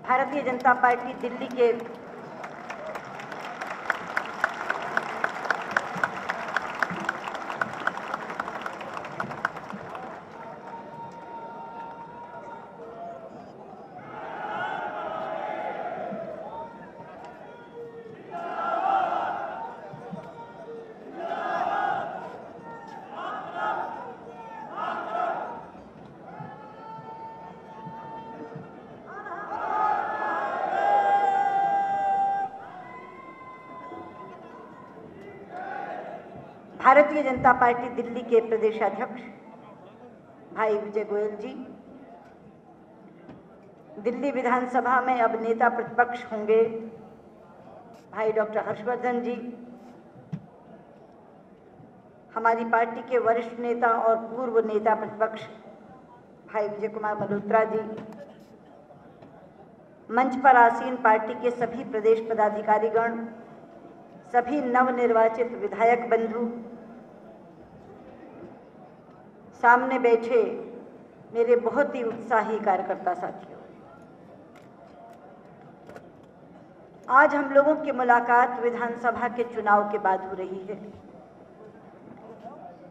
Bharatiya Janata party Delhi के Bharatiya Janata party Delhi के प्रदेशाध्यक्ष भाई विजय गोयल जी, दिल्ली विधानसभा में अब नेता प्रतिपक्ष होंगे भाई डॉक्टर हर्षवर्धन जी, हमारी पार्टी के वरिष्ठ नेता और पूर्व नेता प्रतिपक्ष भाई विजय कुमार मल्होत्रा जी, मंच पर आसीन पार्टी के सभी प्रदेश पदाधिकारीगण, सभी नवनिर्वाचित विधायक बंधु, सामने बैठे मेरे बहुत ही उत्साही कार्यकर्ता साथियों, आज हम लोगों की मुलाकात विधानसभा के चुनाव के बाद हो रही है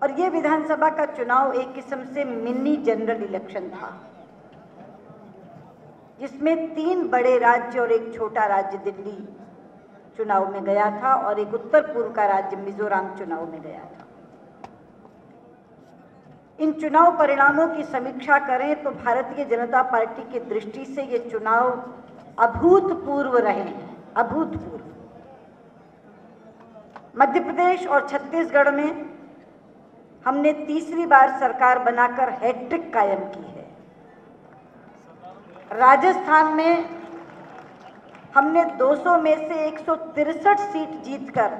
और ये विधानसभा का चुनाव एक किस्म से मिनी जनरल इलेक्शन था, जिसमें 3 बड़े राज्य और एक छोटा राज्य दिल्ली चुनाव में गया था और एक उत्तर पूर्व का राज्य मिजोरम चुनाव में गया था। इन चुनाव परिणामों की समीक्षा करें तो भारतीय जनता पार्टी की दृष्टि से ये चुनाव अभूतपूर्व रहे हैं, अभूतपूर्व। मध्य प्रदेश और छत्तीसगढ़ में हमने तीसरी बार सरकार बनाकर हैट्रिक कायम की है। राजस्थान में हमने 200 में से 163 सीट जीतकर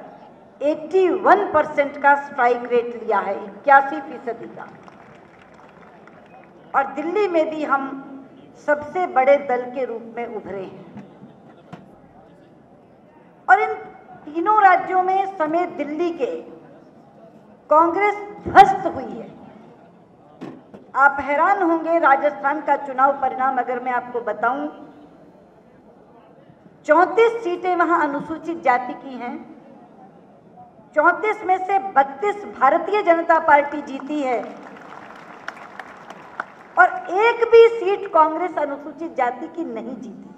81% का स्ट्राइक रेट लिया है, 81% का। और दिल्ली में भी हम सबसे बड़े दल के रूप में उभरे हैं और इन तीनों राज्यों में समेत दिल्ली के कांग्रेस ध्वस्त हुई है। आप हैरान होंगे, राजस्थान का चुनाव परिणाम अगर मैं आपको बताऊं, 34 सीटें वहां अनुसूचित जाति की हैं, 34 में से 32 भारतीय जनता पार्टी जीती है और एक भी सीट कांग्रेस अनुसूचित जाति की नहीं जीती।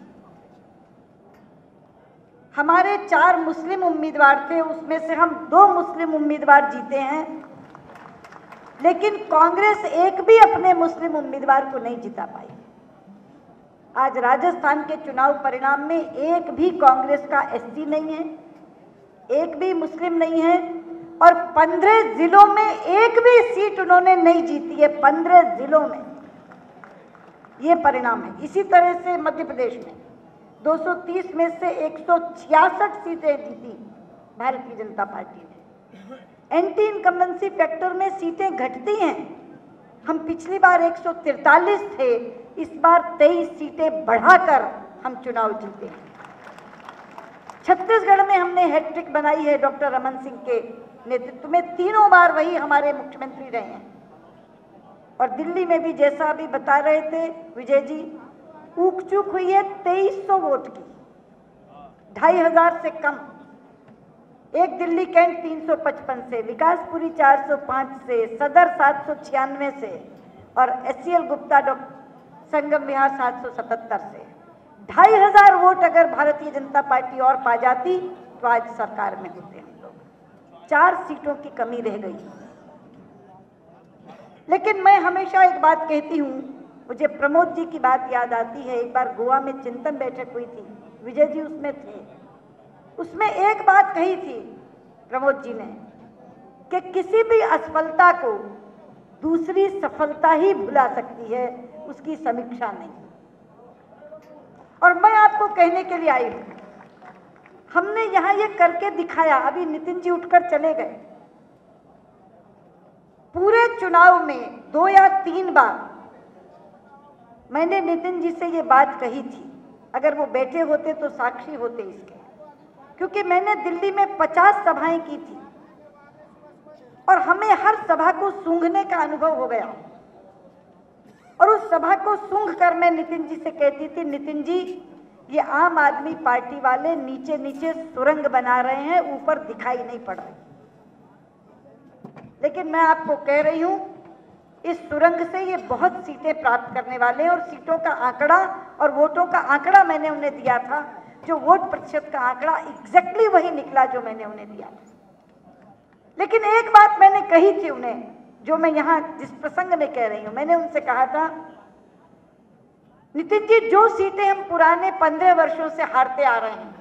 हमारे 4 मुस्लिम उम्मीदवार थे, उसमें से हम 2 मुस्लिम उम्मीदवार जीते हैं, लेकिन कांग्रेस एक भी अपने मुस्लिम उम्मीदवार को नहीं जिता पाई। आज राजस्थान के चुनाव परिणाम में एक भी कांग्रेस का एससी नहीं है, एक भी मुस्लिम नहीं है और 15 जिलों में एक भी सीट उन्होंने नहीं जीती है, 15 जिलों में। ये परिणाम है। इसी तरह से मध्य प्रदेश में 230 में से 166 सीटें जीती भारतीय जनता पार्टी ने। एंटी इनकम्बेंसी फैक्टर में सीटें घटती हैं। हम पिछली बार 143 थे, इस बार 23 सीटें बढ़ाकर हम चुनाव जीते हैं। छत्तीसगढ़ में हमने हैट्रिक बनाई है डॉक्टर रमन सिंह के नेतृत्व में, तीनों बार वही हमारे मुख्यमंत्री रहे हैं। और दिल्ली में भी जैसा अभी बता रहे थे विजय जी, ऊक चूक हुई है 2300 वोट की, 2500 से कम। एक दिल्ली कैंट 355 से, विकासपुरी 405 से, सदर 796 से और SCL गुप्ता संगम विहार 777 से। 2500 वोट अगर भारतीय जनता पार्टी और पा जाती तो आज सरकार में होते हम लोग। 4 सीटों की कमी रह गई। लेकिन मैं हमेशा एक बात कहती हूँ, मुझे प्रमोद जी की बात याद आती है। एक बार गोवा में चिंतन बैठक हुई थी, विजय जी उसमें थे। उसमें एक बात कही थी प्रमोद जी ने कि किसी भी असफलता को दूसरी सफलता ही भुला सकती है, उसकी समीक्षा नहीं। और मैं आपको कहने के लिए आई हूं, हमने यहां ये करके दिखाया। अभी नितिन जी उठकर चले गए। पूरे चुनाव में 2 या 3 बार मैंने नितिन जी से ये बात कही थी, अगर वो बैठे होते तो साक्षी होते इसके, क्योंकि मैंने दिल्ली में 50 सभाएं की थी और हमें हर सभा को सूंघने का अनुभव हो गया। और उस सभा को सूंघ कर मैं नितिन जी से कहती थी, नितिन जी ये आम आदमी पार्टी वाले नीचे नीचे सुरंग बना रहे हैं, ऊपर दिखाई नहीं पड़ रही। लेकिन मैं आपको कह रही हूं, इस सुरंग से ये बहुत सीटें प्राप्त करने वाले हैं, और सीटों का आंकड़ा और वोटों का आंकड़ा मैंने उन्हें दिया था, जो वोट प्रतिशत का आंकड़ा एग्जैक्टली वही निकला जो मैंने उन्हें दिया था। लेकिन एक बात मैंने कही थी उन्हें, जो मैं यहां जिस प्रसंग में कह रही हूं, मैंने उनसे कहा था, नितिन जी, जो सीटें हम पुराने 15 वर्षों से हारते आ रहे हैं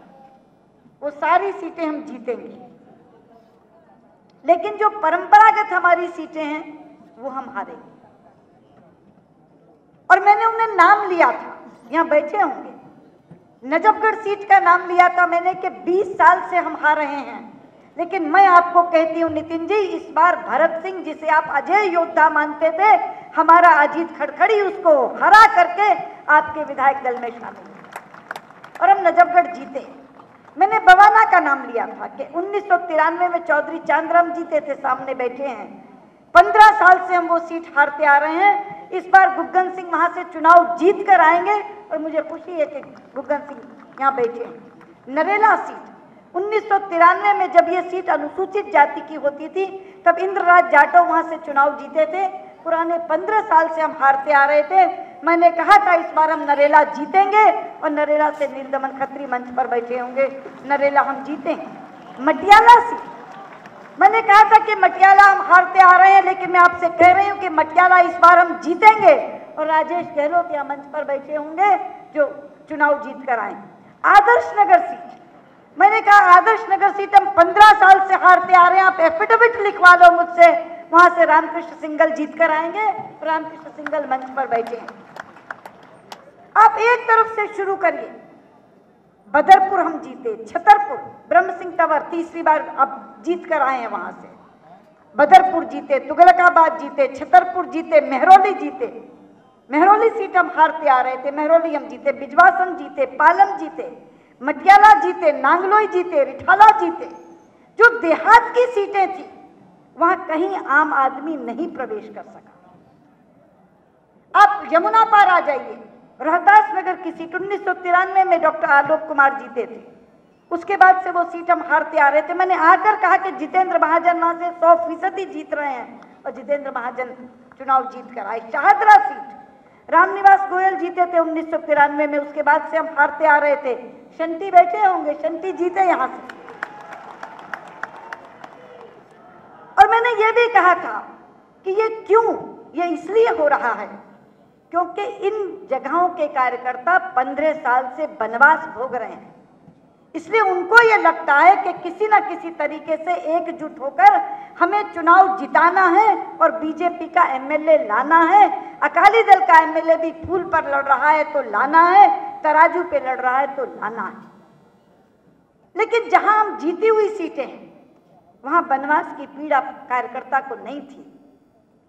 वो सारी सीटें हम जीतेंगे, लेकिन जो परंपरागत हमारी सीटें हैं वो हम हारेंगे। और मैंने उन्हें नाम लिया था, यहां बैठे होंगे, नजफगढ़ सीट का नाम लिया था मैंने कि 20 साल से हम हार रहे हैं। लेकिन मैं आपको कहती हूं नितिन जी, इस बार भरत सिंह, जिसे आप अजय योद्धा मानते थे, हमारा अजीत खड़खड़ी उसको हरा करके आपके विधायक दल में शामिल हुए और हम नजफगढ़ जीते। मैंने बवाना का नाम लिया था कि 1993 में चौधरी चांदराम जीते थे, सामने बैठे हैं। 15 साल से हम वो सीट हारते आ रहे हैं। इस बार गुग्गन सिंह वहां से चुनाव जीत कर आएंगे और मुझे खुशी है कि गुग्गन सिंह यहाँ बैठे हैं। नरेला सीट 1993 में जब ये सीट अनुसूचित जाति की होती थी, तब इंद्रराज जाटव वहां से चुनाव जीते थे। पुराने 15 साल से हम हारते आ रहे थे। मैंने कहा था इस बार हम नरेला जीतेंगे और नरेला से नीलदमन खत्री मंच पर बैठे होंगे, नरेला हम जीतेंगे। मटियाला सीट, मैंने कहा था कि मटियाला हम हारते आ रहे हैं, लेकिन मैं आपसे कह रही हूं कि मटियाला इस बार हम जीतेंगे और राजेश गहलोत यहाँ मंच पर बैठे होंगे जो चुनाव जीत कर आए। आदर्श नगर सीट, मैंने कहा आदर्श नगर सीट हम 15 साल से हारते आ रहे हैं, आप एफिडेविट लिखवा लो मुझसे, वहां से रामकृष्ण सिंगल जीत कर आएंगे। रामकृष्ण सिंगल मंच पर बैठे हैं। आप एक तरफ से शुरू करिए, बदरपुर हम जीते, छतरपुर ब्रह्म सिंह तंवर तीसरी बार अब जीत कर आए हैं वहां से, बदरपुर जीते, तुगलकाबाद जीते, छतरपुर जीते, मेहरौली जीते। मेहरौली सीट हम हारते आ रहे थे, मेहरौली हम जीते, बिजवासन जीते, पालम जीते, मटियाला जीते, नांगलोई जीते, रिठाला जीते। जो देहात की सीटें थी वहां कहीं आम आदमी नहीं प्रवेश कर सका। आप यमुना पार आ जाइए, रोहतास नगर की सीट 1993 में डॉक्टर आलोक कुमार जीते थे, उसके बाद से वो सीट हम हारते आ रहे थे। मैंने आकर कहा कि जितेंद्र महाजन वहां से 100% जीत रहे हैं और जितेंद्र महाजन चुनाव जीत कर आए। शाहदरा सीट रामनिवास गोयल जीते थे 1993 में, उसके बाद से हम हारते आ रहे थे। शंटी बैठे होंगे, शंटी जीते यहां से। और मैंने ये भी कहा था कि ये क्यों, ये इसलिए हो रहा है क्योंकि इन जगहों के कार्यकर्ता 15 साल से वनवास भोग रहे हैं, इसलिए उनको ये लगता है कि किसी ना किसी तरीके से एकजुट होकर हमें चुनाव जिताना है और बीजेपी का एमएलए लाना है। अकाली दल का एमएलए भी फूल पर लड़ रहा है तो लाना है, तराजू पे लड़ रहा है तो लाना है। लेकिन जहां हम जीती हुई सीटें हैं वहां वनवास की पीड़ा कार्यकर्ता को नहीं थी,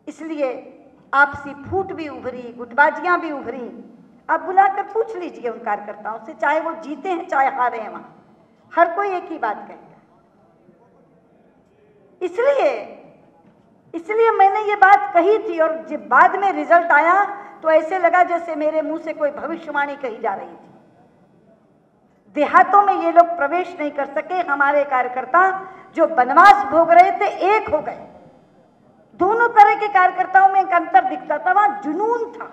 इसलिए आपसी फूट भी उभरी, गुटबाजियां भी उभरी। आप बुलाकर पूछ लीजिए उन कार्यकर्ताओं से, चाहे वो जीते हैं चाहे हारे हैं, वहां हर कोई एक ही बात कहेगा। इसलिए मैंने ये बात कही थी और जब बाद में रिजल्ट आया तो ऐसे लगा जैसे मेरे मुंह से कोई भविष्यवाणी कही जा रही थी। देहातों में ये लोग प्रवेश नहीं कर सके, हमारे कार्यकर्ता जो वनवास भोग रहे थे एक हो गए। दोनों तरह के कार्यकर्ताओं में एक अंतर दिखता था, वहां जुनून था,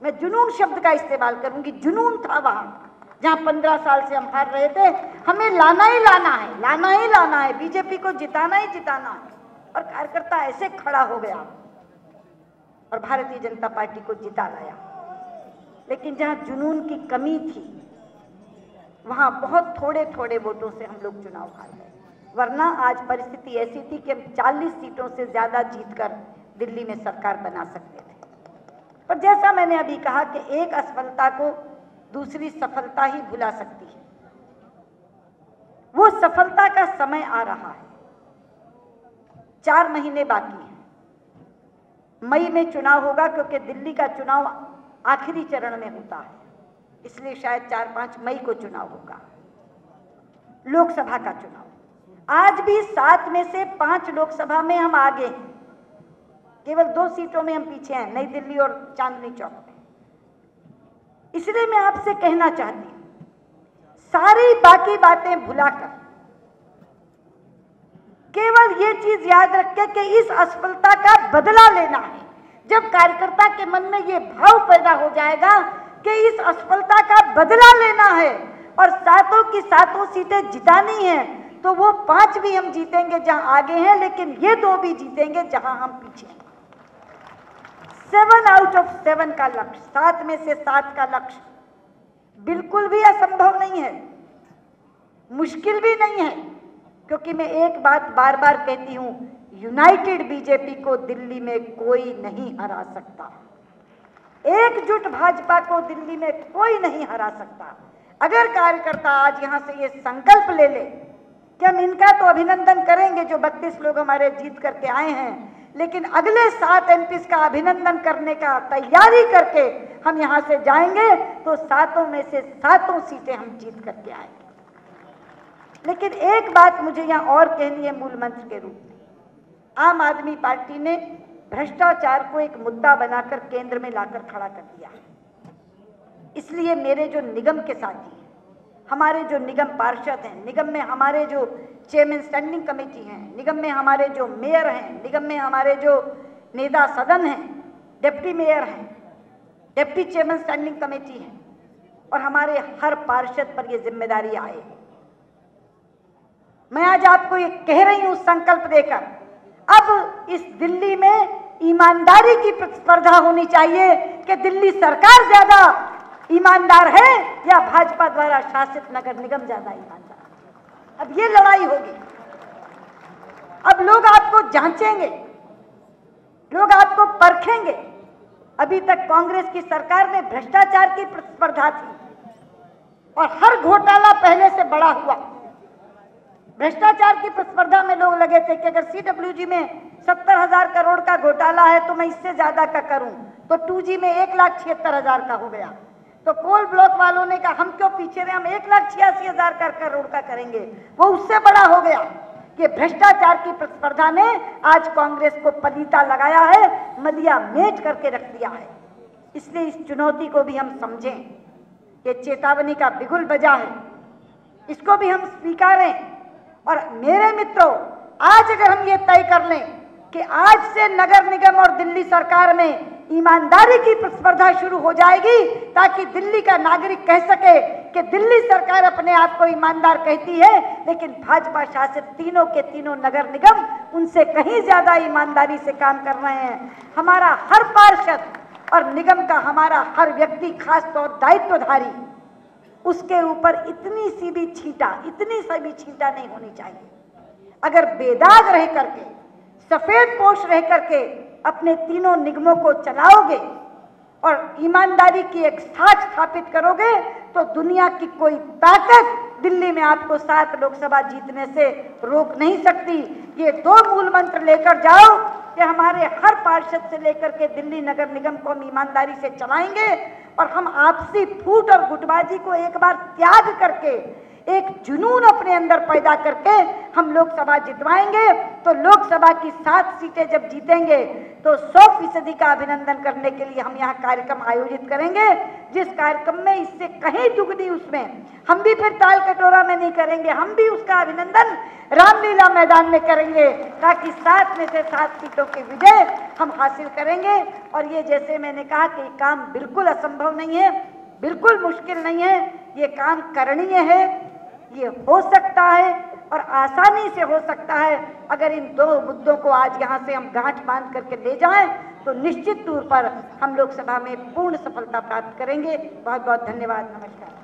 मैं जुनून शब्द का इस्तेमाल करूंगी, जुनून था वहां। जहां 15 साल से हम हार रहे थे, हमें लाना ही लाना है, लाना ही लाना है, बीजेपी को जिताना ही जिताना है, और कार्यकर्ता ऐसे खड़ा हो गया और भारतीय जनता पार्टी को जिता लाया। लेकिन जहां जुनून की कमी थी वहां बहुत थोड़े थोड़े वोटों से हम लोग चुनाव हार गए, वरना आज परिस्थिति ऐसी थी कि हम 40 सीटों से ज्यादा जीतकर दिल्ली में सरकार बना सकते थे। पर जैसा मैंने अभी कहा कि एक असफलता को दूसरी सफलता ही भुला सकती है, वो सफलता का समय आ रहा है। 4 महीने बाकी हैं, मई में चुनाव होगा, क्योंकि दिल्ली का चुनाव आखिरी चरण में होता है, इसलिए शायद 4-5 मई को चुनाव होगा। लोकसभा का चुनाव, आज भी 7 में से 5 लोकसभा में हम आगे हैं, केवल 2 सीटों में हम पीछे हैं, नई दिल्ली और चांदनी चौक में। इसलिए मैं आपसे कहना चाहती हूं सारी बाकी बातें भुलाकर केवल ये चीज याद रखें कि इस असफलता का बदला लेना है। जब कार्यकर्ता के मन में ये भाव पैदा हो जाएगा कि इस असफलता का बदला लेना है और सातों की सातों सीटें जितानी है, तो वो 5 भी हम जीतेंगे जहां आगे हैं, लेकिन ये 2 भी जीतेंगे जहां हम पीछे हैं। 7 आउट ऑफ 7 का लक्ष्य, 7 में से 7 का लक्ष्य बिल्कुल भी असंभव नहीं है, मुश्किल भी नहीं है, क्योंकि मैं एक बात बार बार कहती हूं, यूनाइटेड बीजेपी को दिल्ली में कोई नहीं हरा सकता। एकजुट भाजपा को दिल्ली में कोई नहीं हरा सकता। अगर कार्यकर्ता आज यहां से ये संकल्प ले ले कि हम इनका तो अभिनंदन करेंगे जो 32 लोग हमारे जीत करके आए हैं, लेकिन अगले 7 एमपीज का अभिनंदन करने का तैयारी करके हम यहां से जाएंगे, तो 7 में से 7 सीटें हम जीत करके आएंगे। लेकिन एक बात मुझे यहां और कहनी है मूल मंत्र के रूप में। आम आदमी पार्टी ने भ्रष्टाचार को एक मुद्दा बनाकर केंद्र में लाकर खड़ा कर दिया। इसलिए मेरे जो निगम के साथी हैं, हमारे जो निगम पार्षद हैं, निगम में हमारे जो चेयरमैन स्टैंडिंग कमेटी हैं, निगम में हमारे जो मेयर हैं, निगम में हमारे जो नेता सदन हैं, डिप्टी मेयर हैं, डिप्टी चेयरमैन स्टैंडिंग कमेटी हैं, और हमारे हर पार्षद पर यह जिम्मेदारी आए। मैं आज आपको ये कह रही हूं संकल्प देकर, अब इस दिल्ली में ईमानदारी की प्रतिस्पर्धा होनी चाहिए कि दिल्ली सरकार ज्यादा ईमानदार है या भाजपा द्वारा शासित नगर निगम ज्यादा ईमानदार। अब ये लड़ाई होगी। अब लोग आपको जांचेंगे, लोग आपको परखेंगे। अभी तक कांग्रेस की सरकार में भ्रष्टाचार की प्रतिस्पर्धा थी और हर घोटाला पहले से बड़ा हुआ। भ्रष्टाचार की प्रतिस्पर्धा में लोग लगे थे कि अगर CWG में 70,000 करोड़ का घोटाला है तो मैं इससे ज्यादा का करूं, तो 2G में 1,76,000 का हो गया। तो कोल ब्लॉक वालों ने कहा हम क्यों पीछे रहे, हम 1,86,000 करोड़ का करेंगे, वो उससे बड़ा हो गया। कि भ्रष्टाचार की प्रतिस्पर्धा ने आज कांग्रेस को पलीता लगाया है, मलिया मेट करके रख दिया है। इसलिए इस चुनौती को भी हम समझें कि चेतावनी का बिगुल बजा है, इसको भी हम स्वीकारें। और मेरे मित्रों, आज अगर हम ये तय कर लें कि आज से नगर निगम और दिल्ली सरकार में ईमानदारी की प्रतिस्पर्धा शुरू हो जाएगी, ताकि दिल्ली का नागरिक कह सके कि दिल्ली सरकार अपने आप को ईमानदार कहती है, लेकिन भाजपा शासित तीनों के तीनों नगर निगम उनसे कहीं ज्यादा ईमानदारी से काम कर रहे हैं। हमारा हर पार्षद और निगम का हमारा हर व्यक्ति, खास तौर दायित्वधारी, उसके ऊपर इतनी सी भी छींटा नहीं होनी चाहिए। अगर बेदाग रह करके, सफेद पोश रह करके अपने तीनों निगमों को चलाओगे और ईमानदारी की एक साख स्थापित करोगे, तो दुनिया की कोई ताकत दिल्ली में आपको 7 लोकसभा जीतने से रोक नहीं सकती। ये 2 मूल मंत्र लेकर जाओ कि हमारे हर पार्षद से लेकर के दिल्ली नगर निगम को हम ईमानदारी से चलाएंगे और हम आपसी फूट और गुटबाजी को एक बार त्याग करके, एक जुनून अपने अंदर पैदा करके हम लोकसभा जितवाएंगे। तो लोकसभा की 7 सीटें जब जीतेंगे तो 100% का अभिनंदन करने के लिए हम यहाँ कार्यक्रम आयोजित करेंगे, जिस कार्यक्रम में इससे कहीं दुगनी उसमें हम भी फिर ताल कटोरा में नहीं करेंगे, हम भी उसका अभिनंदन रामलीला मैदान में करेंगे, ताकि 7 में से 7 सीटों के विजय हम हासिल करेंगे। और ये जैसे मैंने कहा कि काम बिल्कुल असंभव नहीं है, बिल्कुल मुश्किल नहीं है, ये काम करणीय है, ये हो सकता है और आसानी से हो सकता है। अगर इन 2 मुद्दों को आज यहाँ से हम गांठ बांध करके ले जाएं, तो निश्चित तौर पर हम लोकसभा में पूर्ण सफलता प्राप्त करेंगे। बहुत बहुत धन्यवाद, नमस्कार।